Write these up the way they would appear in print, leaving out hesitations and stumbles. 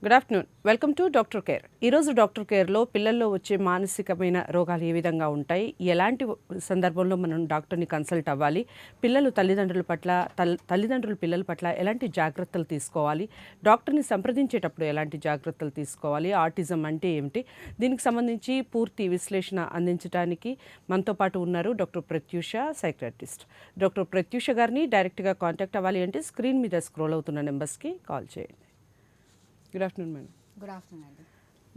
Good afternoon. Welcome to doctor care. ఈరోజు doctor కేర్లో పిల్లల్లో వచ్చే మానసికమైన రోగాలు ఏ విధంగా ఉంటాయి, ఎలాంటి సందర్భంలో మనం డాక్టర్ని కన్సల్ట్ అవ్వాలి, పిల్లలు తల్లిదండ్రులు పిల్లల పట్ల ఎలాంటి జాగ్రత్తలు తీసుకోవాలి, డాక్టర్ని సంప్రదించేటప్పుడు ఎలాంటి జాగ్రత్తలు తీసుకోవాలి, ఆటిజం అంటే ఏమిటి, దీనికి సంబంధించి పూర్తి విశ్లేషణ అందించడానికి మనతో పాటు ఉన్నారు doctor Pratyusha, psychiatrist. Doctor Pratyusha గారిని డైరెక్ట్గా కాంటాక్ట్ అవ్వాలి అంటే స్క్రీన్ మీద స్క్రోల్ అవుతున్న నెంబర్స్కి కాల్ చేయండి. Good afternoon madam. Good afternoon అండి.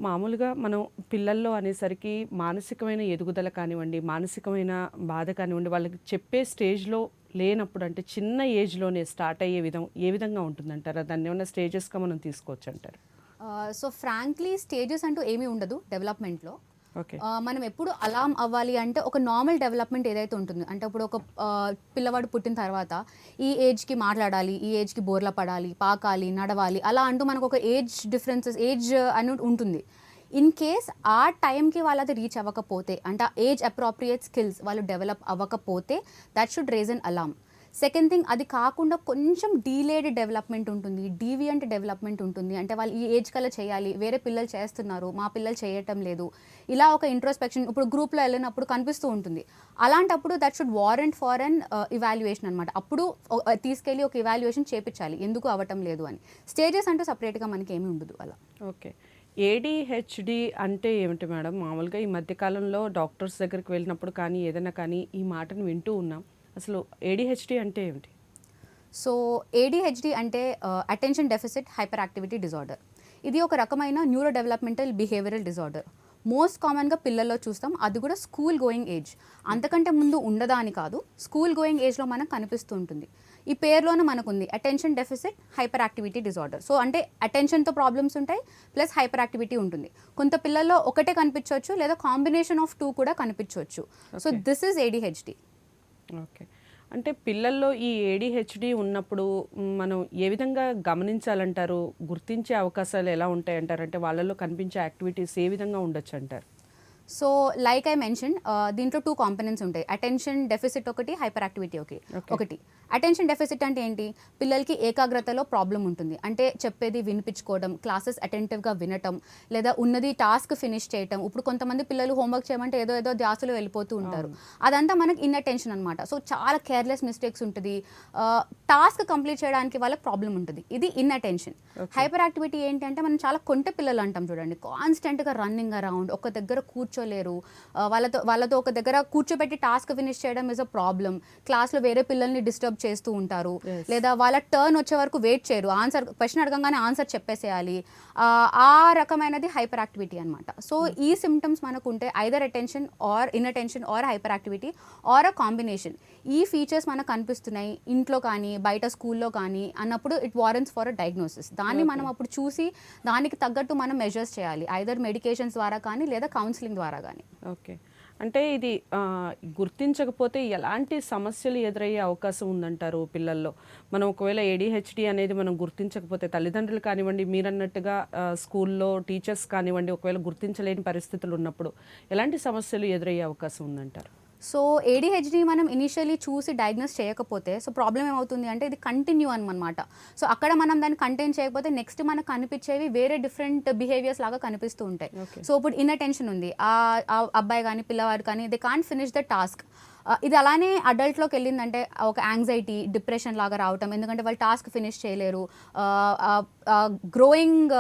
మామూలుగా మనం పిల్లల్లో అనేసరికి మానసికమైన ఎదుగుదల కానివ్వండి, మానసికమైన బాధ కానివ్వండి, వాళ్ళకి చెప్పే స్టేజ్లో లేనప్పుడు, అంటే చిన్న ఏజ్లోనే స్టార్ట్ అయ్యే ఏ విధంగా ఉంటుందంటారా? దాన్ని ఏమైనా స్టేజెస్గా మనం తీసుకోవచ్చు అంటారు? సో ఫ్రాంక్లీ స్టేజెస్ అంటూ ఏమీ ఉండదు డెవలప్మెంట్లో. ఓకే. మనం ఎప్పుడు అలాం అవ్వాలి అంటే ఒక నార్మల్ డెవలప్మెంట్ ఏదైతే ఉంటుందో, అంటే ఇప్పుడు ఒక పిల్లవాడు పుట్టిన తర్వాత ఈ ఏజ్కి మాట్లాడాలి, ఈ ఏజ్కి బోర్ల పడాలి, పాకాలి, నడవాలి, అలా అంటూ మనకు ఒక ఏజ్ డిఫరెన్సెస్ ఏజ్ అని ఉంటుంది. ఇన్ కేస్ ఆ టైంకి వాళ్ళది రీచ్ అవ్వకపోతే, అంటే ఏజ్ అప్రోప్రియేట్ స్కిల్స్ వాళ్ళు డెవలప్ అవ్వకపోతే that should raise an alarm. Second thing, అది కాకుండా కొంచెం డీలేడ్ డెవలప్మెంట్ ఉంటుంది, డీవియంట్ డెవలప్మెంట్ ఉంటుంది. అంటే వాళ్ళు ఈ ఏజ్ కల్లా చేయాలి, వేరే పిల్లలు చేస్తున్నారు, మా పిల్లలు చేయటం లేదు, ఇలా ఒక ఇంట్రోస్పెక్షన్ ఇప్పుడు గ్రూప్లో వెళ్ళినప్పుడు కనిపిస్తూ ఉంటుంది. అలాంటప్పుడు that should warrant for an evaluation అనమాట. అప్పుడు తీసుకెళ్ళి ఒక ఇవాల్యుయేషన్ చేపించాలి, ఎందుకు అవ్వటం లేదు అని. స్టేజెస్ అంటూ సపరేట్గా మనకి ఏమీ ఉండదు అలా. ఓకే. ఏడిహెచ్డి అంటే ఏమిటి మేడం? మామూలుగా ఈ మధ్యకాలంలో డాక్టర్స్ దగ్గరికి వెళ్ళినప్పుడు కానీ ఏదైనా కానీ ఈ మాటను వింటూ ఉన్నాం. అసలు ఏడిహెచ్డి అంటే ఏమిటి? సో ఏడిహెచ్డి అంటే attention deficit hyper activity disorder. ఇది ఒక రకమైన neuro developmental behavioural disorder. Most కామన్గా పిల్లల్లో చూస్తాం, అది కూడా స్కూల్ గోయింగ్ ఏజ్. అంతకంటే ముందు ఉండదా అని కాదు, స్కూల్ గోయింగ్ ఏజ్లో మనకు కనిపిస్తూ ఉంటుంది. ఈ పేరులోనే మనకు ఉంది attention deficit hyper activity disorder. So అంటే అటెన్షన్తో ప్రాబ్లమ్స్ ఉంటాయి, ప్లస్ హైపర్ యాక్టివిటీ ఉంటుంది. కొంత పిల్లల్లో ఒకటే కనిపించవచ్చు, లేదా కాంబినేషన్ ఆఫ్ టూ కూడా కనిపించవచ్చు. So this is ADHD. Okay. అంటే పిల్లల్లో ఈ ఏడిహెచ్డి ఉన్నప్పుడు మనం ఏ విధంగా గమనించాలంటారు? గుర్తించే అవకాశాలు ఎలా ఉంటాయంటారు? అంటే వాళ్ళలో కనిపించే యాక్టివిటీస్ ఏ విధంగా ఉండొచ్చు అంటారు? సో లైక్ ఐ మెన్షన్, దీంట్లో 2 కాంపోనెంట్స్ ఉంటాయి. అటెన్షన్ డెఫిసిట్ ఒకటి, హైపర్ యాక్టివిటీ ఒకటి. అటెన్షన్ డెఫిసిట్ అంటే ఏంటి? పిల్లలకి ఏకాగ్రతలో ప్రాబ్లం ఉంటుంది. అంటే చెప్పేది వినిపించుకోవడం, క్లాసెస్ అటెంటివ్గా వినటం, లేదా ఉన్నది టాస్క్ ఫినిష్ చేయటం. ఇప్పుడు కొంతమంది పిల్లలు హోంవర్క్ చేయమంటే ఏదో ధ్యాసలో వెళ్ళిపోతూ ఉంటారు. అదంతా మనకి ఇన్అటెన్షన్ అనమాట. సో చాలా కేర్లెస్ మిస్టేక్స్ ఉంటుంది, టాస్క్ కంప్లీట్ చేయడానికి వాళ్ళకి ప్రాబ్లం ఉంటుంది. ఇది ఇన్అటెన్షన్. హైపర్ యాక్టివిటీ ఏంటంటే మనం చాలా కొంటె పిల్లలు అంటాం చూడండి, కాన్స్టెంట్గా రన్నింగ్ అరౌండ్, ఒక దగ్గర కూర్చోలేరు, వాళ్ళతో ఒక దగ్గర కూర్చోబెట్టి టాస్క్ ఫినిష్ చేయడం ఇస్ అ ప్రాబ్లం. క్లాస్లో వేరే పిల్లల్ని డిస్టర్బ్ చేస్తూ ఉంటారు, లేదా వాళ్ళ టర్న్ వచ్చే వరకు వెయిట్ చేయరు, క్వశ్చన్ అడగంగానే ఆన్సర్ చెప్పేసేయాలి. ఆ రకమైనది హైపర్ యాక్టివిటీ అనమాట. సో ఈ సిమ్టమ్స్ మనకు ఉంటే either attention or inattention or hyperactivity or a combination. ఈ ఫీచర్స్ మనకు కనిపిస్తున్నాయి ఇంట్లో కానీ బయట స్కూల్లో కానీ అన్నప్పుడు it warrants for a diagnosis. దాన్ని మనం అప్పుడు చూసి దానికి తగ్గట్టు మనం మెజర్స్ చేయాలి, ఐదర్ మెడికేషన్స్ ద్వారా కానీ లేదా కౌన్సిలింగ్ ద్వారా కానీ. ఓకే. అంటే ఇది గుర్తించకపోతే ఎలాంటి సమస్యలు ఎదురయ్యే అవకాశం ఉందంటారు పిల్లల్లో? మనం ఒకవేళ ఏడిహెచ్డి అనేది మనం గుర్తించకపోతే, తల్లిదండ్రులు కానివ్వండి, మీరన్నట్టుగా స్కూల్లో టీచర్స్ కానివ్వండి, ఒకవేళ గుర్తించలేని పరిస్థితులు ఉన్నప్పుడు ఎలాంటి సమస్యలు ఎదురయ్యే అవకాశం ఉందంటారు? సో ఏడిహెచ్డి మనం ఇనిషియలీ చూసి డయాగ్నోస్ చేయకపోతే, సో ప్రాబ్లం ఏమవుతుంది అంటే ఇది కంటిన్యూ అనమాట. సో అక్కడ మనం దాన్ని కంటైన్ చేయకపోతే నెక్స్ట్ మనకు కనిపించేవి వేరే డిఫరెంట్ బిహేవియర్స్ లాగా కనిపిస్తూ ఉంటాయి. సో ఇప్పుడు ఇన్అటెన్షన్ ఉంది, ఆ అబ్బాయి కానీ పిల్లవాడు కానీ they can't finish the task. ఇది అలానే అడల్ట్లోకి వెళ్ళిందంటే ఒక యాంగ్జైటీ, డిప్రెషన్ లాగా రావటం, ఎందుకంటే వాళ్ళు టాస్క్ ఫినిష్ చేయలేరు, గ్రోయింగ్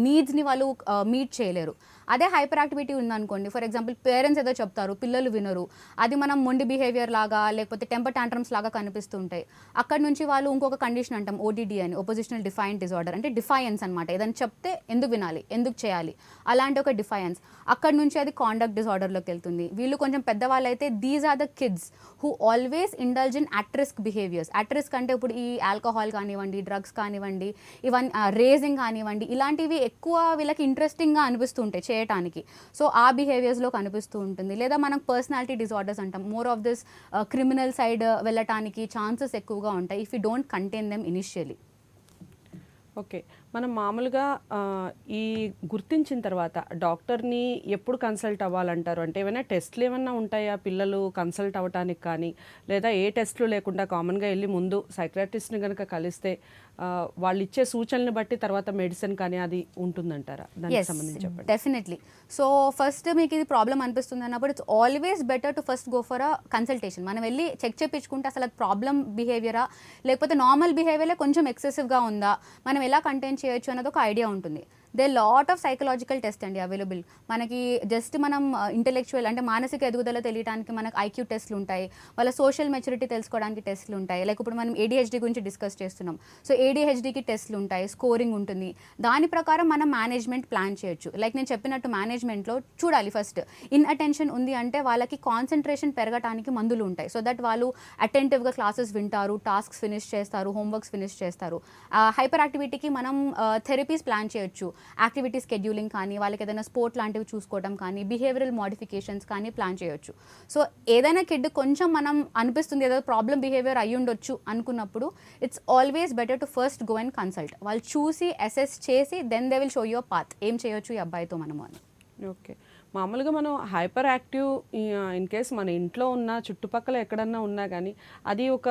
నీడ్స్ని వాళ్ళు మీట్ చేయలేరు. అదే హైపర్ యాక్టివిటీ ఉందనుకోండి, ఫర్ ఎగ్జాంపుల్ పేరెంట్స్ ఏదో చెప్తారు, పిల్లలు వినరు, అది మనం మొండి బిహేవియర్ లాగా లేకపోతే టెంపర్ టాంట్రమ్స్ లాగా కనిపిస్తూ ఉంటాయి. అక్కడ నుంచి వాళ్ళు ఇంకొక కండిషన్ అంటాం ఓడిడి అని, ఒపోజిషనల్ డిఫైన్ డిజార్డర్. అంటే డిఫైయన్స్ అనమాట, ఏదైనా చెప్తే ఎందుకు వినాలి, ఎందుకు చేయాలి, అలాంటి ఒక డిఫైయన్స్. అక్కడ నుంచి అది కాండక్ట్ డిజార్డర్లోకి వెళ్తుంది. వీళ్ళు కొంచెం పెద్దవాళ్ళు అయితే these are the kids who always indulge in at risk behaviours. At risk అంటే ఇప్పుడు ఈ ఆల్కహాల్ కానివ్వండి, డ్రగ్స్ కానివ్వండి, ఇవన్నీ రేసింగ్ కానివ్వండి, ఇలాంటివి ఎక్కువ వీళ్ళకి ఇంట్రెస్టింగ్గా అనిపిస్తూ ఉంటాయి చేయటానికి. సో ఆ బిహేవియర్స్లో కనిపిస్తూ ఉంటుంది. లేదా మనం పర్సనాలిటీ డిజార్డర్స్ అంటాం, more of this criminal side వెళ్ళటానికి ఛాన్సెస్ ఎక్కువగా ఉంటాయి if you don't contain them initially. Okay. మనం మామూలుగా ఈ గుర్తించిన తర్వాత డాక్టర్ని ఎప్పుడు కన్సల్ట్ అవ్వాలంటారు? అంటే ఏమైనా టెస్ట్లు ఏమన్నా ఉంటాయా పిల్లలు కన్సల్ట్ అవ్వటానికి కానీ, లేదా ఏ టెస్ట్లు లేకుండా కామన్గా వెళ్ళి ముందు సైక్రాటిస్ట్ని కనుక కలిస్తే వాళ్ళు ఇచ్చే సూచనలను బట్టి తర్వాత మెడిసిన్ కానీ అది ఉంటుందంటారా? దానికి సంబంధించి చెప్పండి. డెఫినెట్లీ. సో ఫస్ట్ మీకు ఇది ప్రాబ్లం అనిపిస్తుంది అన్నప్పుడు it's always better to first go for a consultation. మనం వెళ్ళి చెక్ చేయించుకుంటే అసలు అది ప్రాబ్లం బిహేవియరా, లేకపోతే నార్మల్ బిహేవియర్లే కొంచెం ఎక్సెసివ్గా ఉందా, మనం ఎలా కంటైన్ చేయొచ్చు అన్నది ఒక ఐడియా ఉంటుంది. They lot of psychological test అండి అవైలబుల్. మనకి జస్ట్ మనం ఇంటెలెక్చువల్ అంటే మానసిక ఎదుగుదల తెలియడానికి మనకు ఐక్యూ టెస్ట్లు ఉంటాయి, వాళ్ళ సోషల్ మెచ్యూరిటీ తెలుసుకోవడానికి టెస్ట్లు ఉంటాయి. లైక్ ఇప్పుడు మనం ADHD గురించి డిస్కస్ చేస్తున్నాం. సో ADHDకి టెస్ట్లు ఉంటాయి, స్కోరింగ్ ఉంటుంది. దాని ప్రకారం మనం మేనేజ్మెంట్ ప్లాన్ చేయొచ్చు. లైక్ నేను చెప్పినట్టు మేనేజ్మెంట్లో చూడాలి ఫస్ట్ ఇన్ అటెన్షన్ ఉంది అంటే వాళ్ళకి కాన్సన్ట్రేషన్ పెరగడానికి మందులు ఉంటాయి. సో దట్ వాళ్ళు అటెంటివ్గా క్లాసెస్ వింటారు, టాస్క్స్ ఫినిష్ చేస్తారు, హోంవర్క్స్ ఫినిష్ చేస్తారు. హైపర్ యాక్టివిటీకి మనం థెరపీస్ ప్లాన్ చేయొచ్చు. యాక్టివిటీ స్కెడ్యూలింగ్ కానీ, వాళ్ళకి ఏదైనా స్పోర్ట్ లాంటివి చూసుకోవడం కానీ, బిహేవియరల్ మోడిఫికేషన్స్ కానీ ప్లాన్ చేయొచ్చు. సో ఏదైనా కిడ్ కొంచెం మనం అనిపిస్తుంది ఏదో ప్రాబ్లం బిహేవియర్ అయ్యి ఉండొచ్చు అనుకున్నప్పుడు it's always better to first go and consult. వాళ్ళు చూసి అసెస్ చేసి then they will show your path ఏం చేయొచ్చు ఈ అబ్బాయితో మనము అని. ఓకే. మామూలుగా మనం హైపర్ యాక్టివ్ ఇన్ కేస్ మన ఇంట్లో ఉన్న చుట్టుపక్కల ఎక్కడన్నా ఉన్నా కానీ అది ఒక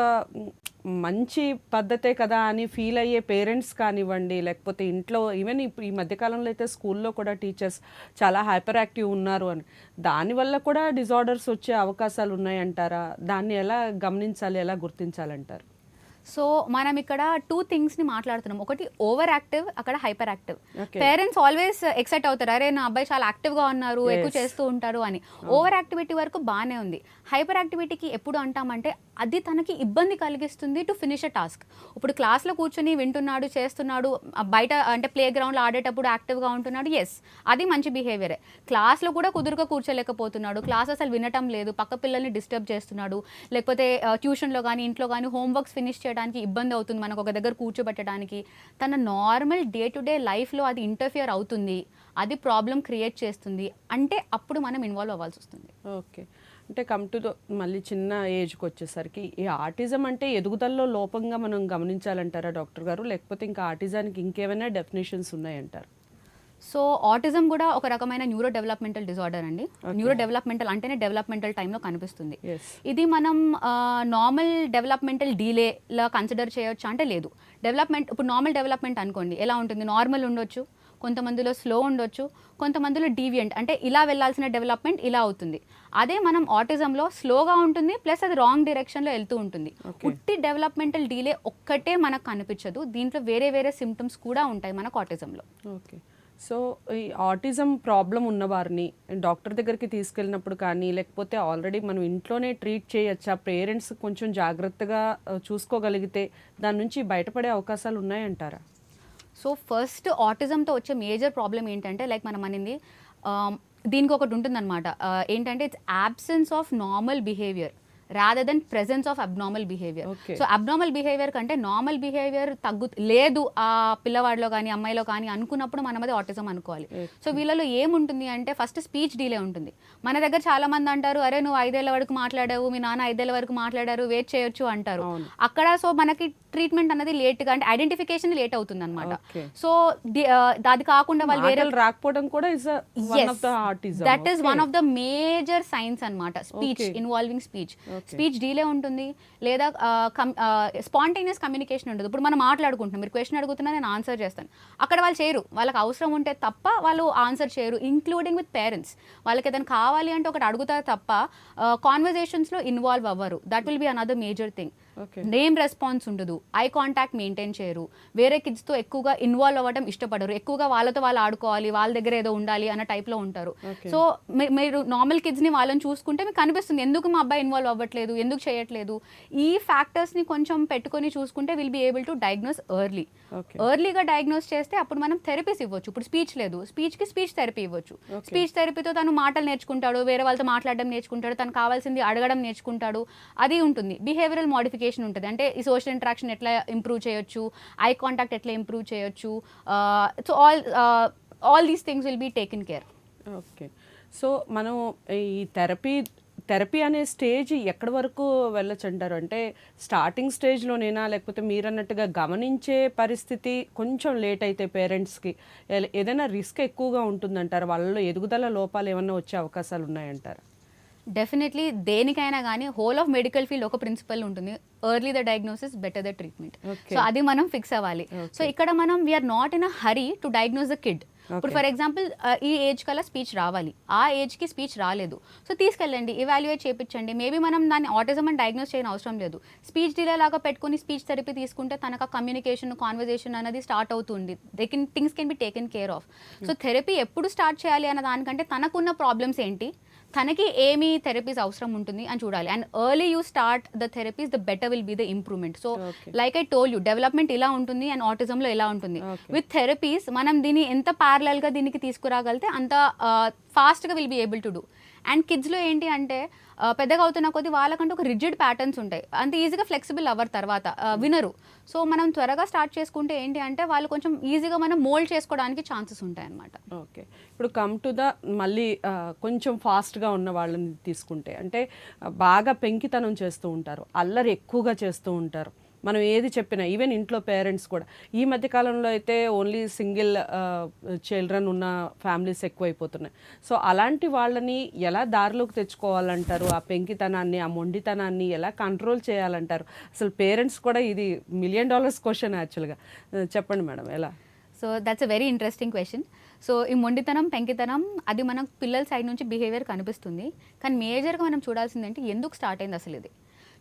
మంచి పద్ధతే కదా అని ఫీల్ అయ్యే పేరెంట్స్ కానివ్వండి, లేకపోతే ఇంట్లో ఈవెన్ ఇప్పుడు ఈ మధ్యకాలంలో అయితే స్కూల్లో కూడా టీచర్స్ చాలా హైపర్ యాక్టివ్ ఉన్నారు అని, దానివల్ల కూడా డిజార్డర్స్ వచ్చే అవకాశాలు ఉన్నాయంటారా? దాన్ని ఎలా గమనించాలి, ఎలా గుర్తించాలంటారు? సో మనం ఇక్కడ 2 థింగ్స్ని మాట్లాడుతున్నాం. ఒకటి ఓవర్ యాక్టివ్, అక్కడ hyper active. Parents always excite అవుతారు, అరే నా అబ్బాయి చాలా యాక్టివ్గా ఉన్నారు, ఎక్కువ చేస్తూ ఉంటారు అని. ఓవర్ యాక్టివిటీ వరకు బాగానే ఉంది. హైపర్ యాక్టివిటీకి ఎప్పుడు అంటామంటే అది తనకి ఇబ్బంది కలిగిస్తుంది టు ఫినిష్ అ టాస్క్. ఇప్పుడు క్లాస్లో కూర్చొని వింటున్నాడు, చేస్తున్నాడు, బయట అంటే ప్లే గ్రౌండ్లో ఆడేటప్పుడు యాక్టివ్గా ఉంటున్నాడు, ఎస్ అది మంచి బిహేవియరే. క్లాస్లో కూడా కుదురుగా కూర్చోలేకపోతున్నాడు, క్లాస్ అసలు వినటం లేదు, పక్క పిల్లల్ని డిస్టర్బ్ చేస్తున్నాడు, లేకపోతే ట్యూషన్లో కానీ ఇంట్లో కానీ హోంవర్క్స్ ఫినిష్ చేయడానికి ఇబ్బంది అవుతుంది, మనకు ఒక దగ్గర కూర్చోబెట్టడానికి, తన నార్మల్ డే టు డే లైఫ్లో అది ఇంటర్ఫియర్ అవుతుంది, అది ప్రాబ్లం క్రియేట్ చేస్తుంది అంటే అప్పుడు మనం ఇన్వాల్వ్ అవ్వాల్సి వస్తుంది. ఓకే. అంటే కమ్ టు మళ్ళీ చిన్న ఏజ్కి వచ్చేసరికి ఈ ఆటిజం అంటే ఎదుగుదలలో లోపంగా మనం గమనించాలంటారా డాక్టర్ గారు, లేకపోతే ఇంకా ఆటిజానికి ఇంకేమైనా డెఫినేషన్స్ ఉన్నాయంటారు? సో ఆటిజం కూడా ఒక రకమైన న్యూరో డెవలప్మెంటల్ డిజార్డర్ అండి. న్యూరో డెవలప్మెంటల్ అంటేనే డెవలప్మెంటల్ టైంలో కనిపిస్తుంది. ఇది మనం నార్మల్ డెవలప్మెంటల్ డీలేలా కన్సిడర్ చేయొచ్చు అంటే లేదు. డెవలప్మెంట్ ఇప్పుడు నార్మల్ డెవలప్మెంట్ అనుకోండి ఎలా ఉంటుంది, నార్మల్ ఉండొచ్చు, కొంతమందిలో స్లో ఉండొచ్చు, కొంతమందిలో డీవియంట్ అంటే ఇలా వెళ్ళాల్సిన డెవలప్మెంట్ ఇలా అవుతుంది. అదే మనం ఆటిజంలో స్లోగా ఉంటుంది, ప్లస్ అది రాంగ్ డైరెక్షన్లో వెళ్తూ ఉంటుంది. ఉట్టి డెవలప్మెంటల్ డీలే ఒక్కటే మనకు కనిపించదు, దీంట్లో వేరే వేరే సిమ్టమ్స్ కూడా ఉంటాయి మనకు ఆటిజంలో. ఓకే. సో ఈ ఆటిజం ప్రాబ్లం ఉన్నవారిని డాక్టర్ దగ్గరికి తీసుకెళ్ళినప్పుడు కానీ, లేకపోతే ఆల్రెడీ మనం ఇంట్లోనే ట్రీట్ చేయొచ్చా, పేరెంట్స్ కొంచెం జాగ్రత్తగా చూసుకోగలిగితే దాని నుంచి బయటపడే అవకాశాలు ఉన్నాయంటారా? సో ఫస్ట్ ఆటిజంతో వచ్చే మేజర్ ప్రాబ్లం ఏంటంటే లైక్ మనం అనింది దీనికి ఒకటి ఉంటుందన్నమాట, ఏంటంటే it's absence of normal behaviour rather than presence of abnormal behaviour. So abnormal behaviour కంటే నార్మల్ బిహేవియర్ లేదు ఆ పిల్లవాడిలో కానీ అమ్మాయిలో కానీ అనుకున్నప్పుడు మనం అది ఆటిజం అనుకోవాలి. సో వీళ్ళలో ఏముంటుంది అంటే ఫస్ట్ స్పీచ్ డీలే ఉంటుంది. మన దగ్గర చాలా మంది అంటారు, అరే నువ్వు 5 ఏళ్ల వరకు మాట్లాడావు, మీ నాన్న 5 ఏళ్ల వరకు మాట్లాడారు, వెయిట్ చేయొచ్చు అంటారు అక్కడ. సో మనకి ట్రీట్మెంట్ అనేది లేట్గా అంటే ఐడెంటిఫికేషన్ లేట్ అవుతుంది అనమాట. సో అది కాకుండా వాళ్ళు వేరే రాకపోవడం కూడా that is one of the major science అనమాట. స్పీచ్ ఇన్వాల్వింగ్ స్పీచ్ డీలే ఉంటుంది, లేదా స్పాంటేనియస్ కమ్యూనికేషన్ ఉండదు. ఇప్పుడు మనం మాట్లాడుకుంటున్నాం, మీరు క్వశ్చన్ అడుగుతున్నా నేను ఆన్సర్ చేస్తాను, అక్కడ వాళ్ళు చేయరు, వాళ్ళకి అవసరం ఉంటే తప్ప వాళ్ళు ఆన్సర్ చేయరు, ఇంక్లూడింగ్ విత్ పేరెంట్స్. వాళ్ళకి ఏదైనా కావాలి అంటే ఒకటి అడుగుతారు తప్ప కాన్వర్జేషన్స్లో ఇన్వాల్వ్ అవ్వరు. That will be another major thing. Name response ఉండదు, ఐ కాంటాక్ట్ మెయింటైన్ చేయరు, వేరే కిడ్స్తో ఎక్కువగా ఇన్వాల్వ్ అవ్వడం ఇష్టపడరు, ఎక్కువగా వాళ్ళతో వాళ్ళు ఆడుకోవాలి, వాళ్ళ దగ్గర ఏదో ఉండాలి అన్న టైప్లో ఉంటారు. సో మీరు నార్మల్ కిడ్స్ని వాళ్ళని చూసుకుంటే మీకు కనిపిస్తుంది ఎందుకు మా అబ్బాయి ఇన్వాల్వ్ అవ్వట్లేదు, ఎందుకు చేయట్లేదు. ఈ ఫ్యాక్టర్స్ని కొంచెం పెట్టుకొని చూసుకుంటే will be able to diagnose ఎర్లీగా డయాగ్నోస్ చేస్తే అప్పుడు మనం థెరపీస్ ఇవ్వచ్చు. ఇప్పుడు స్పీచ్ లేదు, స్పీచ్కి స్పీచ్ థెరపీ ఇవ్వచ్చు. స్పీచ్ థెరపీతో తను మాటలు నేర్చుకుంటాడు, వేరే వాళ్ళతో మాట్లాడడం నేర్చుకుంటాడు, తనకు కావాల్సింది అడగడం నేర్చుకుంటాడు, అది ఉంటుంది. బిహేవియరల్ మోడిఫికేషన్ ఉంటుంది, అంటే ఈ సోషల్ ఇంటరాక్షన్ ఎట్లా ఇంప్రూవ్ చేయొచ్చు, ఐ కాంటాక్ట్ ఎట్లా ఇంప్రూవ్ చేయొచ్చు. So all these things will be taken care. Okay. So మనం ఈ థెరపీ థెరపీ అనే స్టేజ్ ఎక్కడి వరకు వెళ్ళొచ్చు అంటారు? అంటే స్టార్టింగ్ స్టేజ్‌లోనేనా? లేకపోతే మీరన్నట్టుగా గమనించే పరిస్థితి కొంచెం లేట్ అయితే పేరెంట్స్‌కి ఏదైనా రిస్క్ ఎక్కువగా ఉంటుందంటారా? వాళ్ళలో ఎదుగుదల లోపాలు ఏమన్నా వచ్చే అవకాశాలు ఉన్నాయంటారా? డెఫినెట్లీ దేనికైనా కానీ హోల్ ఆఫ్ మెడికల్ ఫీల్డ్ ఒక ప్రిన్సిపల్ ఉంటుంది, early the diagnosis better the treatment. Okay. So అది మనం ఫిక్స్ అవ్వాలి. సో ఇక్కడ మనం we're not in a hurry to diagnose the kid. ఇప్పుడు ఫర్ ఎగ్జాంపుల్ ఈ ఏజ్ కల్లా స్పీచ్ రావాలి, ఆ ఏజ్కి స్పీచ్ రాలేదు, సో తీసుకెళ్ళండి, ఇవాల్యుయేట్ చేయించండి. మేబీ మనం దాన్ని ఆటిజం అని డయాగ్నోస్ చేయని అవసరం లేదు. స్పీచ్ డిలే లాగా పెట్టుకుని స్పీచ్ థెరపీ తీసుకుంటే తనకు కమ్యూనికేషన్ కాన్వర్జేషన్ అనేది స్టార్ట్ అవుతుంది. Things can be taken care of. So therapy ఎప్పుడు స్టార్ట్ చేయాలి అన్న దానికంటే తనకున్న ప్రాబ్లమ్స్ ఏంటి, తనకి ఏమి థెరపీస్ అవసరం ఉంటుంది అని చూడాలి. And early you start the therapies the better will be the improvement. So like I told you, development ఇలా ఉంటుంది అండ్ ఆటిజంలో ఇలా ఉంటుంది. విత్ థెరపీస్ మనం దీన్ని ఎంత ప్యారలల్గా దీనికి తీసుకురాగలితే అంత ఫాస్ట్గా will be able to do. And కిడ్స్లో ఏంటి అంటే పెద్దగా అవుతున్న కొద్దీ వాళ్ళకంటే ఒక రిజిడ్ ప్యాటర్న్స్ ఉంటాయి, అంత ఈజీగా ఫ్లెక్సిబుల్ అవ్వరు, తర్వాత వినరు. సో మనం త్వరగా స్టార్ట్ చేసుకుంటే ఏంటి అంటే వాళ్ళు కొంచెం ఈజీగా మనం మోల్డ్ చేసుకోవడానికి ఛాన్సెస్ ఉంటాయి అన్నమాట. ఓకే. ఇప్పుడు కమ్ టు ద మళ్ళీ కొంచెం ఫాస్ట్గా ఉన్న వాళ్ళని తీసుకుంటే అంటే బాగా పెంకితనం చేస్తూ ఉంటారు, అల్లరి ఎక్కువగా చేస్తూ ఉంటారు. మనం ఏది చెప్పినా ఈవెన్ ఇంట్లో పేరెంట్స్ కూడా ఈ మధ్య కాలంలో అయితే ఓన్లీ సింగిల్ చిల్డ్రన్ ఉన్న ఫ్యామిలీస్ ఎక్కువైపోతున్నాయి. సో అలాంటి వాళ్ళని ఎలా దారిలోకి తెచ్చుకోవాలంటారు? ఆ పెంకితనాన్ని, ఆ మొండితనాన్ని ఎలా కంట్రోల్ చేయాలంటారు? అసలు పేరెంట్స్ కూడా ఇది $1 million క్వశ్చన్ యాక్చువల్గా. చెప్పండి మేడం ఎలా? So that's a very interesting question. So ఈ మొండితనం, పెంకితనం అది మనకు పిల్లల సైడ్ నుంచి బిహేవియర్ కనిపిస్తుంది, కానీ మేజర్గా మనం చూడాల్సింది ఏంటి, ఎందుకు స్టార్ట్ అయింది అసలు ఇది.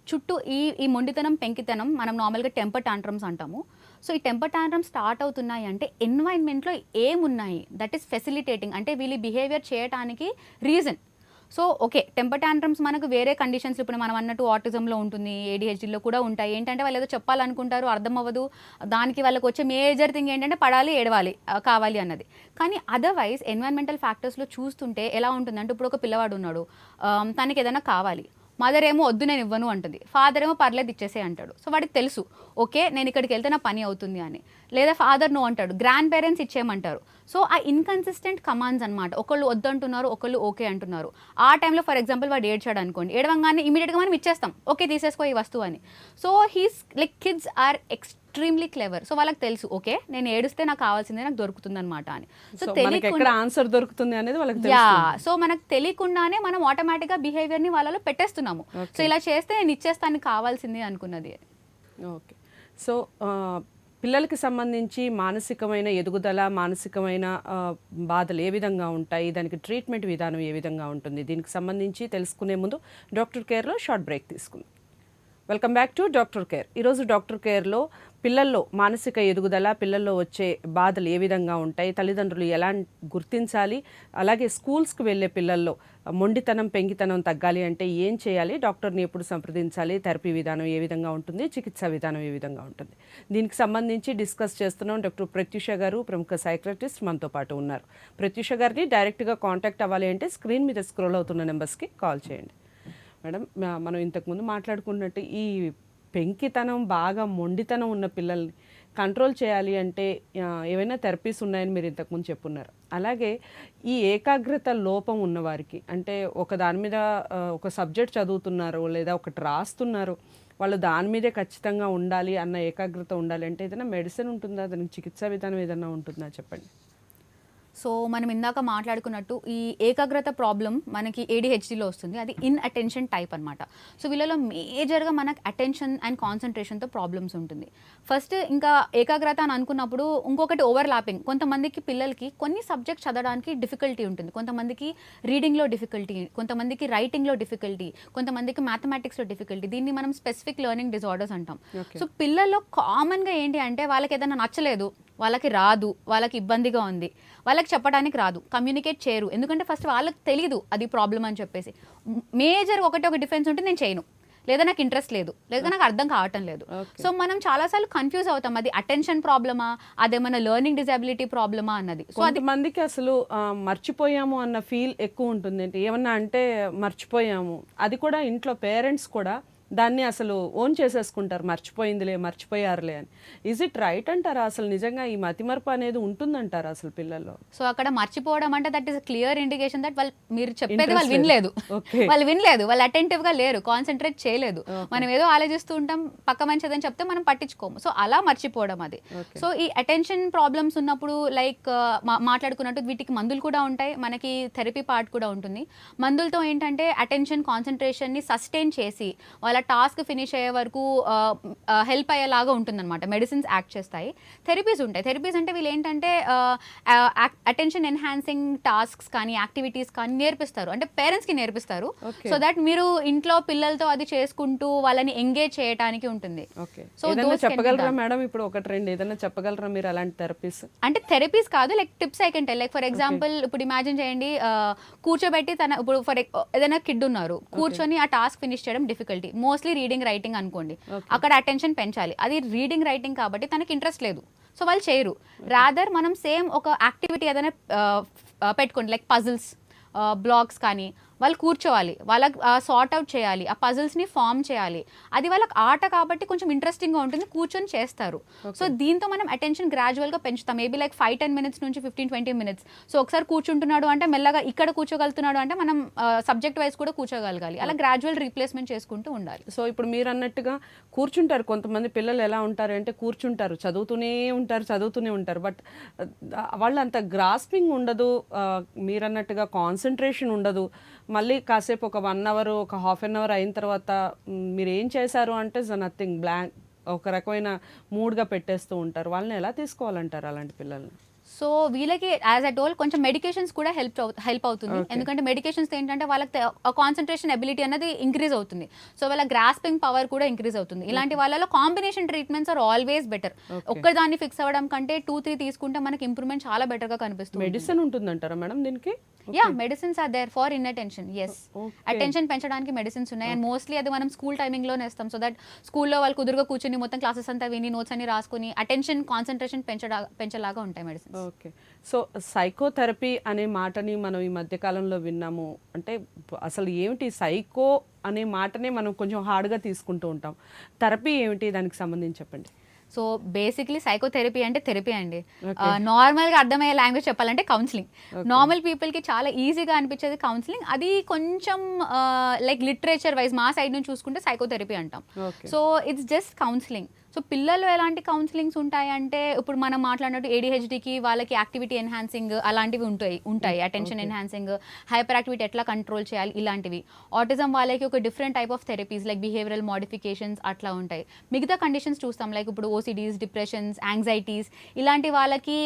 చుట్టూ ఈ మొండితనం, పెంకితనం మనం నార్మల్గా టెంపర్ టాంట్రమ్స్ అంటాము. సో ఈ టెంపర్ టాంట్రమ్స్ స్టార్ట్ అవుతున్నాయి అంటే ఎన్వైర్న్మెంట్లో ఏమున్నాయి దట్ ఈస్ ఫెసిలిటేటింగ్, అంటే వీళ్ళు బిహేవియర్ చేయడానికి reason. So okay, temper tantrums మనకు వేరే కండిషన్స్ ఇప్పుడు మనం అన్నట్టు ఆటిజంలో ఉంటుంది, ADHDలో కూడా ఉంటాయి. ఏంటంటే వాళ్ళు ఏదో చెప్పాలనుకుంటారు, అర్థం అవ్వదు, దానికి వాళ్ళకి వచ్చే మేజర్ థింగ్ ఏంటంటే పడాలి, ఏడవాలి, కావాలి అన్నది. కానీ అదర్వైజ్ ఎన్వైర్న్మెంటల్ ఫ్యాక్టర్స్లో చూస్తుంటే ఎలా ఉంటుందంటే ఇప్పుడు ఒక పిల్లవాడు ఉన్నాడు, తనకి ఏదైనా కావాలి, మదర్ ఏమో వద్దు నేను ఇవ్వను అంటుంది, ఫాదర్ ఏమో పర్లేదు ఇచ్చేసే అంటాడు. సో వాడికి తెలుసు ఓకే నేను ఇక్కడికి వెళ్తే నా పని అవుతుంది అని. లేదా ఫాదర్ నో అంటాడు, గ్రాండ్ పేరెంట్స్ ఇచ్చేయమంటారు. సో ఆ ఇన్కన్సిస్టెంట్ కమాండ్స్ అనమాట, ఒకళ్ళు వద్దంటున్నారు, ఒకళ్ళు ఓకే అంటున్నారు. ఆ టైంలో ఫర్ ఎగ్జాంపుల్ వాడు ఏడ్చాడు అనుకోండి, ఏడవంగానే ఇమీడియట్గా మనం ఇచ్చేస్తాం, ఓకే తీసేసుకో ఈ వస్తువు అని. So he's like kids are extremely clever. So వాళ్ళకి తెలుసు ఓకే నేను ఏడుస్తే నాకు కావాల్సిందే నాకు దొరుకుతుంది అనమాట అని. సో తెలియకుండా ఆన్సర్ దొరుకుతుంది అనేది వాళ్ళకి సో మనకు తెలియకుండానే మనం ఆటోమేటిక్గా బిహేవియర్ని వాళ్ళలో పెట్టేస్తున్నాము. సో ఇలా చేస్తే నేను ఇచ్చేస్తాను కావాల్సింది అనుకున్నది. ఓకే. సో పిల్లలకి సంబంధించి మానసికమైన ఎదుగుదల, మానసికమైన బాధలు ఏ విధంగా ఉంటాయి, దానికి ట్రీట్మెంట్ విధానం ఏ విధంగా ఉంటుంది, దీనికి సంబంధించి తెలుసుకునే ముందు డాక్టర్ కేర్లో షార్ట్ బ్రేక్ తీసుకుందాం. Welcome back to doctor care. ఈరోజు డాక్టర్ కేర్లో పిల్లల్లో మానసిక ఎదుగుదల, పిల్లల్లో వచ్చే బాధలు ఏ విధంగా ఉంటాయి, తల్లిదండ్రులు ఎలా గుర్తించాలి, అలాగే స్కూల్స్కి వెళ్ళే పిల్లల్లో మొండితనం, పెంకితనం తగ్గాలి అంటే ఏం చేయాలి, డాక్టర్ని ఎప్పుడు సంప్రదించాలి, థెరపీ విధానం ఏ విధంగా ఉంటుంది, చికిత్సా విధానం ఏ విధంగా ఉంటుంది, దీనికి సంబంధించి డిస్కస్ చేస్తున్నాం. డాక్టర్ ప్రత్యూష గారు, ప్రముఖ సైక్రటిస్ట్ మనతో పాటు ఉన్నారు. ప్రత్యూష గారిని డైరెక్ట్గా కాంటాక్ట్ అవ్వాలి అంటే స్క్రీన్ మీద స్క్రోల్ అవుతున్న నెంబర్స్కి కాల్ చేయండి. మేడం, మనం ఇంతకుముందు మాట్లాడుకున్నట్టు ఈ పెంకితనం, బాగా మొండితనం ఉన్న పిల్లల్ని కంట్రోల్ చేయాలి అంటే ఏవైనా థెరపీస్ ఉన్నాయని మీరు ఇంతకుముందు చెప్పున్నారు. అలాగే ఈ ఏకాగ్రత లోపం ఉన్నవారికి, అంటే ఒక దాని మీద ఒక సబ్జెక్ట్ చదువుతున్నారు లేదా ఒకటి రాస్తున్నారు, వాళ్ళు దాని మీదే ఖచ్చితంగా ఉండాలి అన్న ఏకాగ్రత ఉండాలి అంటే ఏదైనా మెడిసిన్ ఉంటుందా, దానికి చికిత్సా విధానం ఏదైనా ఉంటుందా చెప్పండి. సో మనం ఇందాక మాట్లాడుకున్నట్టు ఈ ఏకాగ్రత ప్రాబ్లం మనకి ADHDలో వస్తుంది, అది ఇన్ అటెన్షన్ టైప్ అనమాట. సో వీళ్ళలో మేజర్గా మనకు అటెన్షన్ అండ్ కాన్సన్ట్రేషన్తో ప్రాబ్లమ్స్ ఉంటుంది. ఫస్ట్ ఇంకా ఏకాగ్రత అని అనుకున్నప్పుడు ఇంకొకటి ఓవర్లాపింగ్. కొంతమందికి పిల్లలకి కొన్ని సబ్జెక్ట్ చదవడానికి డిఫికల్టీ ఉంటుంది, కొంతమందికి రీడింగ్లో డిఫికల్టీ, కొంతమందికి రైటింగ్లో డిఫికల్టీ, కొంతమందికి మ్యాథమెటిక్స్లో డిఫికల్టీ. దీన్ని మనం స్పెసిఫిక్ లెర్నింగ్ డిజార్డర్స్ అంటాం. సో పిల్లల్లో కామన్గా ఏంటి అంటే వాళ్ళకి ఏదైనా నచ్చలేదు, వాళ్ళకి రాదు, వాళ్ళకి ఇబ్బందిగా ఉంది, వాళ్ళకి చెప్పడానికి రాదు, కమ్యూనికేట్ చేయరు, ఎందుకంటే ఫస్ట్ వాళ్ళకి తెలియదు అది ప్రాబ్లం అని చెప్పేసి. మేజర్ ఒక డిఫరెన్స్ ఉంటే నేను చేయను, లేదా నాకు ఇంట్రెస్ట్ లేదు, లేదా నాకు అర్థం కావటం లేదు. సో మనం చాలాసార్లు కన్ఫ్యూజ్ అవుతాం, అది అటెన్షన్ ప్రాబ్లమా, అదేమన్నా లెర్నింగ్ డిజబిలిటీ ప్రాబ్లమా అన్నది. సో అది మందికి అసలు మర్చిపోయాము అన్న ఫీల్ ఎక్కువ ఉంటుంది, ఏమన్నా అంటే మర్చిపోయాము, అది కూడా ఇంట్లో పేరెంట్స్ కూడా దాన్ని అసలు ఓన్ చేసేసుకుంటారు, మర్చిపోయారులే అని. ఈజ్ ఇట్ రైట్ అంటారా? అసలు నిజంగా ఈ మతిమరుపు అనేది ఉంటుందంటారా అసలు పిల్లల్లో? సో అక్కడ మర్చిపోవడం అంటే that is clear indication that వాళ్ళు మీరు చెప్పేది వాళ్ళు వినలేదు, వాళ్ళు అటెంటివ్ గా లేరు, కాన్సన్ట్రేట్ చేయలేదు. మనం ఏదో ఆలోచిస్తూ ఉంటాం, పక్క మంచిదని చెప్తే మనం పట్టించుకోము. సో అలా మర్చిపోవడం అది. సో ఈ అటెన్షన్ ప్రాబ్లమ్స్ ఉన్నప్పుడు లైక్ మాట్లాడుకున్నట్టు వీటికి మందులు కూడా ఉంటాయి, మనకి థెరపీ పార్ట్ కూడా ఉంటుంది. మందులతో ఏంటంటే అటెన్షన్ కాన్సన్ట్రేషన్ ని సస్టైన్ చేసి వాళ్ళ టాస్క్ ఫినిష్ అయ్యే వరకు హెల్ప్ అయ్యేలాగా ఉంటుందన్నమాట. మెడిసిన్స్ యాక్ట్ చేస్తాయి. థెరపీస్ ఉంటాయి. థెరపీస్ అంటే వీళ్ళు ఏంటంటే అటెన్షన్ ఎన్హాన్సింగ్ టాస్క్స్ కానీ యాక్టివిటీస్ కానీ నేర్పిస్తారు, అంటే పేరెంట్స్ కి నేర్పిస్తారు. సో దట్ మీరు ఇంట్లో పిల్లలతో అది చేసుకుంటూ వాళ్ళని ఎంగేజ్ చేయడానికి ఉంటుంది. సో చెప్పగలరా మేడం, ఇప్పుడు ఒకటి రెండు ఏదైనా చెప్పగలరా మీరు అలాంటి థెరపీస్? అంటే థెరపీస్ కాదు, like tips I can tell. Like for example ఇప్పుడు ఇమాజిన్ చేయండి, కూర్చోబెట్టి ఇప్పుడు ఏదైనా కిడ్ ఉన్నారు, కూర్చొని ఆ టాస్క్ ఫినిష్ చేయడం డిఫికల్టీ, మోస్ట్లీ రీడింగ్ రైటింగ్ అనుకోండి, అక్కడ అటెన్షన్ పెంచాలి. అది రీడింగ్ రైటింగ్ కాబట్టి తనకి ఇంట్రెస్ట్ లేదు, సో వాళ్ళు చేయరు. రాదర్ మనం సేమ్ ఒక యాక్టివిటీ ఏదైనా పెట్టుకోండి, లైక్ పజిల్స్, బ్లాగ్స్ కానీ, వాళ్ళు కూర్చోవాలి, వాళ్ళకి సార్ట్ అవుట్ చేయాలి, ఆ పజిల్స్ని ఫామ్ చేయాలి. అది వాళ్ళకి ఆట కాబట్టి కొంచెం ఇంట్రెస్టింగ్గా ఉంటుంది, కూర్చొని చేస్తారు. సో దీంతో మనం అటెన్షన్ గ్రాడ్యువల్గా పెంచుతాం. మేబీ లైక్ 5-10 మినిట్స్ నుంచి 15-20 మినిట్స్. సో ఒకసారి కూర్చుంటున్నాడు అంటే మెల్లగా ఇక్కడ కూర్చోగలుగుతున్నాడు అంటే మనం సబ్జెక్ట్ వైజ్ కూడా కూర్చోగలగాలి. అలా గ్రాడ్యువల్ రీప్లేస్మెంట్ చేసుకుంటూ ఉండాలి. సో ఇప్పుడు మీరు అన్నట్టుగా కూర్చుంటారు, కొంతమంది పిల్లలు ఎలా ఉంటారు అంటే కూర్చుంటారు, చదువుతూనే ఉంటారు, బట్ వాళ్ళు అంత గ్రాస్పింగ్ ఉండదు, మీరు అన్నట్టుగా కాన్సన్ట్రేషన్ ఉండదు. మళ్ళీ కాసేపు ఒక 1 అవర్, ఒక ½ అన్ అవర్ అయిన తర్వాత మీరు ఏం చేశారు అంటే నథింగ్, బ్లాంక్, ఒక రకమైన మూడ్గా పెట్టేస్తూ ఉంటారు. వాళ్ళని ఎలా తీసుకోవాలంటారు అలాంటి పిల్లల్ని? సో వీళ్ళకి యాజ్ అ టోల్ కొంచెం మెడికేషన్స్ కూడా హెల్ప్ అవుతుంది. ఎందుకంటే మెడికేషన్స్ ఏంటంటే వాళ్ళకి కాన్సన్ట్రేషన్ ఎబిలిటీ అనేది ఇంక్రీజ్ అవుతుంది. సో వాళ్ళ గ్రాస్పింగ్ పవర్ కూడా ఇంక్రీజ్ అవుతుంది. ఇలాంటి వాళ్ళలో combination treatments are always better. ఒక్కదాన్ని ఫిక్స్ అవ్వడం కంటే 2-3 తీసుకుంటే మనకి ఇంప్రూవ్మెంట్ చాలా బెటర్ గా కనిపిస్తుంది. మెడిసిన్ ఉంటుందంటారా మేడం దీనికి? Yeah, medicines are there for inattention. Yes, attention పెంచడానికి మెడిసిన్స్ ఉన్నాయి. అండ్ మోస్ట్లీ అది మనం స్కూల్ టైమింగ్లోనే ఇస్తాం. సో దట్ స్కూల్లో వాళ్ళు కుదురుగా కూర్చొని మొత్తం క్లాసెస్ అంతా విని నోట్స్ అన్ని రాసుకుని అటెన్షన్ కాన్సన్ట్రేషన్ పెంచేలాగా ఉంటాయి మెడిసిన్స్. ఓకే. సో సైకోథెరపీ అనే మాటని మనం ఈ మధ్య కాలంలో విన్నాము. అంటే అసలు ఏమిటి సైకో అనే మాటనే మనం కొంచెం హార్డ్గా తీసుకుంటూ ఉంటాం. థెరపీ ఏమిటి, దానికి సంబంధించి చెప్పండి. సో బేసిక్లీ సైకోథెరపీ అంటే థెరపీ అండి. నార్మల్గా అర్థమయ్యే లాంగ్వేజ్ చెప్పాలంటే కౌన్సిలింగ్. నార్మల్ పీపుల్కి చాలా ఈజీగా అనిపించేది కౌన్సిలింగ్. అది కొంచెం లైక్ లిటరేచర్ వైజ్ మా సైడ్ నుంచి చూసుకుంటే సైకోథెరపీ అంటాం. So it's just counselling. So పిల్లలు ఎలాంటి కౌన్సిలింగ్స్ ఉంటాయి అంటే ఇప్పుడు మనం మాట్లాడినట్టు ADHDకి వాళ్ళకి యాక్టివిటీ ఎన్హాన్సింగ్ అలాంటివి ఉంటాయి, అటెన్షన్ ఎన్హాన్సింగ్, హైపర్ యాక్టివిటీ ఎట్లా కంట్రోల్ చేయాలి ఇలాంటివి. ఆటిజం వాళ్ళకి ఒక different type of therapies like behavioural modifications అట్లా ఉంటాయి. మిగతా కండిషన్స్ చూస్తాం లైక్ ఇప్పుడు OCDs, డిప్రెషన్స్, యాంగ్జైటీస్, ఇలాంటి వాళ్ళకి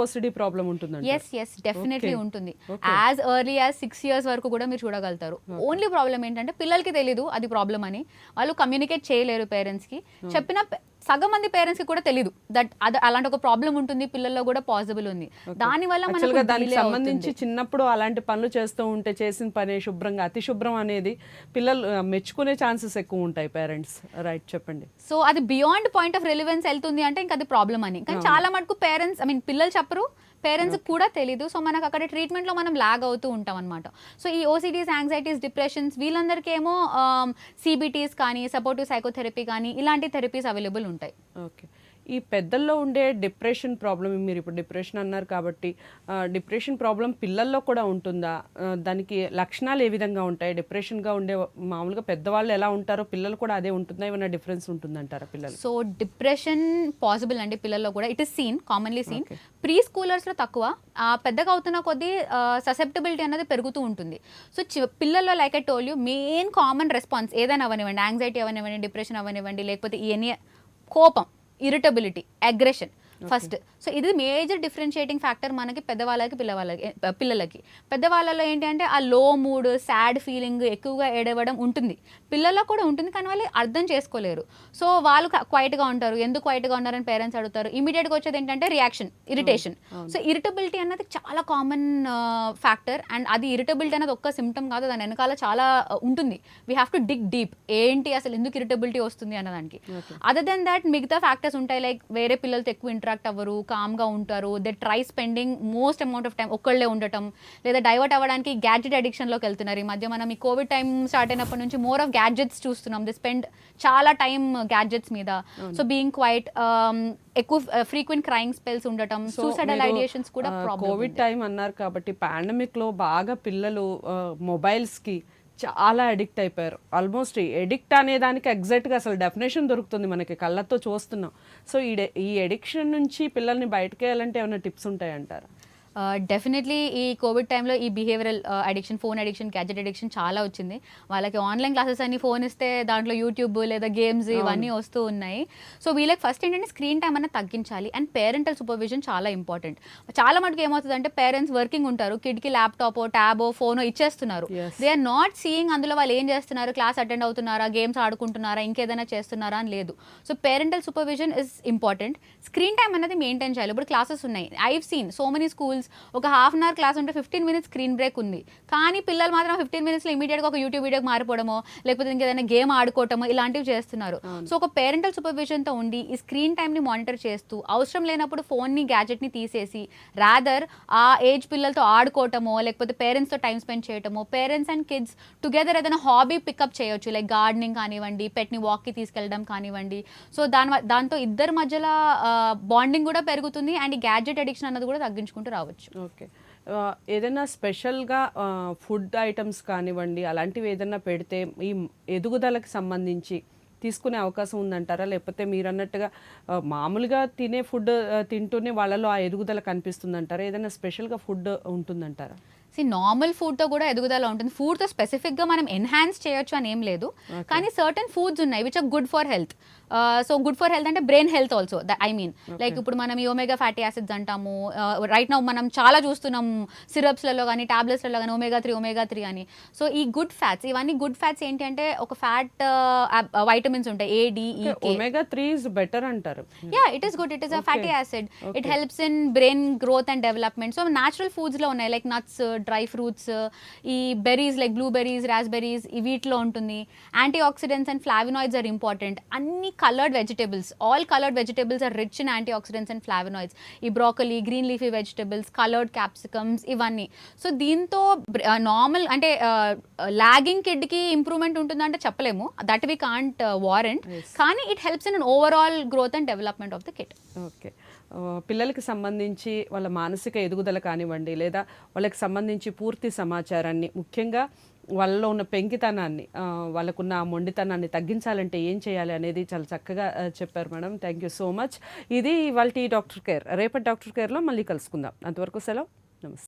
OCD ప్రాబ్లం ఉంటుంది. ఎస్ డెఫినెట్లీ ఉంటుంది. యాజ్ ఎర్లీ యాజ్ 6 years వరకు కూడా మీరు చూడగలుగుతారు. ఓన్లీ ప్రాబ్లం ఏంటంటే పిల్లలకి తెలీదు అది ప్రాబ్లం అని, వాళ్ళు కమ్యూనికేట్ చేయలేరు పేరెంట్స్కి. చెప్పిన సగం మంది పేరెంట్స్ కి కూడా తెలియదు దట్ అలాంటి ఒక ప్రాబ్లం ఉంటుంది, పిల్లల్లో కూడా పాసిబుల్ ఉంది. దానివల్ల మనకు దానికి సంబంధించి చిన్నప్పుడు అలాంటి పనులు చేస్తూ ఉంటే చేసిన పని శుభ్రంగా అతి శుభ్రం అనేది పిల్లలు మెచ్చుకునే ఛాన్సెస్ ఎక్కువ ఉంటాయి పేరెంట్స్. రైట్, చెప్పండి. సో అది బియాండ్ పాయింట్ ఆఫ్ రిలివెన్స్ వెళ్తుంది అంటే ఇంకా అది ప్రాబ్లం అని. కానీ చాలా మటుకు పేరెంట్స్ పిల్లలు చెప్పరు, పేరెంట్స్ కూడా తెలీదు. సో మనకు అక్కడ ట్రీట్మెంట్లో మనం లాగ్ అవుతూ ఉంటాం అనమాట. సో ఈ OCDs, యాంగ్జైటీస్, డిప్రెషన్స్ వీళ్ళందరికీ ఏమో CBTs కానీ సపోర్టివ్ సైకోథెరపీ కానీ ఇలాంటి థెరపీస్ అవైలబుల్ ఉంటాయి. ఓకే. ఈ పెద్దల్లో ఉండే డిప్రెషన్ ప్రాబ్లం, మీరు ఇప్పుడు డిప్రెషన్ అన్నారు కాబట్టి డిప్రెషన్ ప్రాబ్లం పిల్లల్లో కూడా ఉంటుందా? దానికి లక్షణాలు ఏ విధంగా ఉంటాయి? డిప్రెషన్గా ఉండే మామూలుగా పెద్దవాళ్ళు ఎలా ఉంటారో పిల్లలు కూడా అదే ఉంటుందా? ఏమైనా డిఫరెన్స్ ఉంటుందంటారా పిల్లలు? సో డిప్రెషన్ పాసిబుల్ అండి పిల్లల్లో కూడా. It is seen, commonly seen. ప్రీ స్కూలర్స్లో తక్కువ, పెద్దగా అవుతున్న కొద్దీ ససెప్టబిలిటీ అనేది పెరుగుతూ ఉంటుంది. సో పిల్లల్లో like I told you main common response ఏదైనా అవనివ్వండి, యాంగ్జైటీ అవనివ్వండి, డిప్రెషన్ అవనివ్వండి, లేకపోతే కోపం, ఇరిటబిలిటీ, అగ్రెషన్ ఫస్ట్. సో ఇది మేజర్ డిఫరెన్షియేటింగ్ ఫ్యాక్టర్ మనకి పెద్దవాళ్ళకి పిల్లలకి. పెద్దవాళ్ళలో ఏంటి అంటే ఆ లో మూడ్, సాడ్ ఫీలింగ్, ఎక్కువగా ఏడవడం ఉంటుంది. పిల్లల్లో కూడా ఉంటుంది కానీ వాళ్ళు అర్థం చేసుకోలేరు. సో వాళ్ళు క్వైట్గా ఉంటారు. ఎందుకు క్వైట్గా ఉన్నారని పేరెంట్స్ అడుగుతారు. ఇమీడియట్గా వచ్చేది ఏంటంటే రియాక్షన్, ఇరిటేషన్. సో ఇరిటబిలిటీ అన్నది చాలా కామన్ ఫ్యాక్టర్. అండ్ అది ఇరిటబిలిటీ అనేది ఒక్క సిమ్టమ్ కాదు, దాని వెనకాల చాలా ఉంటుంది. We have to dig deep, ఏంటి అసలు ఎందుకు ఇరిటబిలిటీ వస్తుంది అన్నదానికి. అదర్ దెన్ దాట్ మిగతా ఫ్యాక్టర్స్ ఉంటాయి లైక్ వేరే పిల్లలతో ఎక్కువ ఇంటరాక్ట్ అవ్వరు, కామ్గా ఉంటారు. They try spending most amount of time ఒక్కళ్ళే ఉండటం, లేదా డైవర్ట్ అవ్వడానికి గ్యాడ్జెట్ అడిక్షన్లోకి వెళ్తున్నారు. ఈ మధ్య మనం ఈ కోవిడ్ టైం స్టార్ట్ అయినప్పటి నుంచి మోర్ ఆఫ్ గ్యాడ్జెట్స్ చూస్తున్నాం. దే స్పెండ్ చాలా టైం గ్యాడ్జెట్స్ మీద. సో బీయింగ్ క్వైట్, ఎక్కువ ఫ్రీక్వెంట్ క్రైయింగ్ స్పెల్స్ ఉండటం, సూసైడల్ ఐడియేషన్స్ కూడా ప్రాబ్లం. కోవిడ్ టైం అన్నారు కాబట్టి పాండమిక్ లో బాగా పిల్లలు మొబైల్స్ కి చాలా అడిక్ట్ అయిపోయారు. ఆల్మోస్ట్ ఎడిక్ట్ అనే దానికి ఎగ్జాక్ట్గా అసలు డెఫినేషన్ దొరుకుతుంది మనకి, కళ్ళతో చూస్తున్నాం. సో ఈ ఎడిక్షన్ నుంచి పిల్లల్ని బయటకేయాలంటే ఏమైనా టిప్స్ ఉంటాయంటారా? డెఫినెట్లీ ఈ కోవిడ్ టైంలో ఈ behavioural addiction, phone addiction, gadget addiction చాలా వచ్చింది. వాళ్ళకి ఆన్లైన్ క్లాసెస్ అని ఫోన్ ఇస్తే దాంట్లో యూట్యూబ్ లేదా గేమ్స్ ఇవన్నీ వస్తూ ఉన్నాయి. సో వీళ్ళకి ఫస్ట్ ఏంటంటే స్క్రీన్ టైం అన్న తగ్గించాలి. అండ్ పేరెంటల్ సూపర్విజన్ చాలా ఇంపార్టెంట్. చాలా మటుకు ఏమవుతుందంటే పేరెంట్స్ వర్కింగ్ ఉంటారు, కిడ్కి ల్యాప్టాపో ట్యాబో ఫోనో ఇచ్చేస్తున్నారు. దే ఆర్ నాట్ సీయింగ్ అందులో వాళ్ళు ఏం చేస్తున్నారు, క్లాస్ అటెండ్ అవుతున్నారా, గేమ్స్ ఆడుకుంటున్నారా, ఇంకేదైనా చేస్తున్నారా అని లేదు. So parental supervision is important. Screen time అనేది మెయింటైన్ చేయాలి. ఇప్పుడు క్లాసెస్ ఉన్నాయి, I've seen so many schools ఒక హాఫ్ అన్ అవర్ క్లాస్ ఉంటే 15 minutes స్క్రీన్ బ్రేక్ ఉంది. కానీ పిల్లలు మాత్రం 15 minutesలో ఇమీడియట్గా ఒక యూట్యూబ్ వీడియోకి మారిపోవడమో, లేకపోతే ఇంకేదైనా గేమ్ ఆడుకోవటమో ఇలాంటివి చేస్తున్నారు. సో ఒక పేరెంటల్ సూపర్విజన్తో ఉండి ఈ స్క్రీన్ టైంని మానిటర్ చేస్తూ, అవసరం లేనప్పుడు ఫోన్ని, గ్యాడ్జెట్ని తీసేసి రాదర్ ఆ ఏజ్ పిల్లలతో ఆడుకోవటమో, లేకపోతే పేరెంట్స్తో టైం స్పెండ్ చేయటమో, పేరెంట్స్ అండ్ కిడ్స్ టుగెదర్ ఏదైనా హాబీ పికప్ చేయొచ్చు. లైక్ గార్డెనింగ్ కానివ్వండి, పెట్ని వాక్కి తీసుకెళ్ళడం కానివ్వండి. సో దాంతో ఇద్దరి మధ్యలో బాండింగ్ కూడా పెరుగుతుంది అండ్ ఈ గ్యాడ్జెట్ అడిక్షన్ అన్నది కూడా తగ్గించుకుంటూ రావచ్చు. ఓకే. ఏదైనా స్పెషల్గా ఫుడ్ ఐటమ్స్ కానివ్వండి అలాంటివి ఏదైనా పెడితే ఈ ఎదుగుదలకు సంబంధించి తీసుకునే అవకాశం ఉందంటారా? లేకపోతే మీరు అన్నట్టుగా మామూలుగా తినే ఫుడ్ తింటూనే వాళ్ళలో ఆ ఎదుగుదల కనిపిస్తుందంటారా? ఏదైనా స్పెషల్గా ఫుడ్ ఉంటుందంటారా? నార్మల్ ఫుడ్తో కూడా ఎదుగుదల ఉంటుంది. ఫుడ్తో స్పెసిఫిక్గా మనం ఎన్హాన్స్ చేయొచ్చు అని ఏం లేదు. కానీ సర్టన్ ఫుడ్స్ ఉన్నాయి which are good for health. So good for health అంటే brain health also, I mean like ఇప్పుడు మనం ఈ ఒమేగా ఫ్యాటీ యాసిడ్స్ అంటాము. రైట్ నౌ మనం చాలా చూస్తున్నాం సిరప్స్లలో కానీ టాబ్లెట్స్లలో కానీ ఒమేగా త్రీ అని. సో ఈ గుడ్ ఫ్యాట్స్, ఇవన్నీ గుడ్ ఫ్యాట్స్ ఏంటి అంటే ఒక ఫ్యాట్ వైటమిన్స్ ఉంటాయి, ADE. ఒమేగా 3 ఇస్ బెటర్ అంటారు. Yeah, it is good. It is a fatty acid. It helps in brain growth and development. So natural ఫుడ్స్లో ఉన్నాయి లైక్ నట్స్, డ్రై ఫ్రూట్స్, ఈ berries like blueberries, raspberries, వీటిలో ఉంటుంది. Antioxidants and flavonoids are important. అన్ని coloured vegetables, all coloured vegetables are rich in antioxidants and flavonoids. ఈ broccoli, green leafy vegetables, coloured capsicums, ఇవన్నీ. So దీంతో normal అంటే lagging కిడ్కి improvement ఉంటుందంటే చెప్పలేము, దట్ వీ కాంట్ వారెంట్. కానీ it helps in overall growth and development of the kid. Okay. పిల్లలకి సంబంధించి వాళ్ళ మానసిక ఎదుగుదల కానివ్వండి, లేదా వాళ్ళకి సంబంధించి పూర్తి సమాచారాన్ని, ముఖ్యంగా వాళ్ళలో ఉన్న పెంకితనాన్ని, వాళ్ళకున్న మొండితనాన్ని తగ్గించాలంటే ఏం చేయాలి అనేది చాలా చక్కగా చెప్పారు madam. Thank you so much. ఇది ఇవాల్టి డాక్టర్ కేర్. రేపటి డాక్టర్ కేర్లో మళ్ళీ కలుసుకుందాం. అంతవరకు సెలవు. నమస్తే.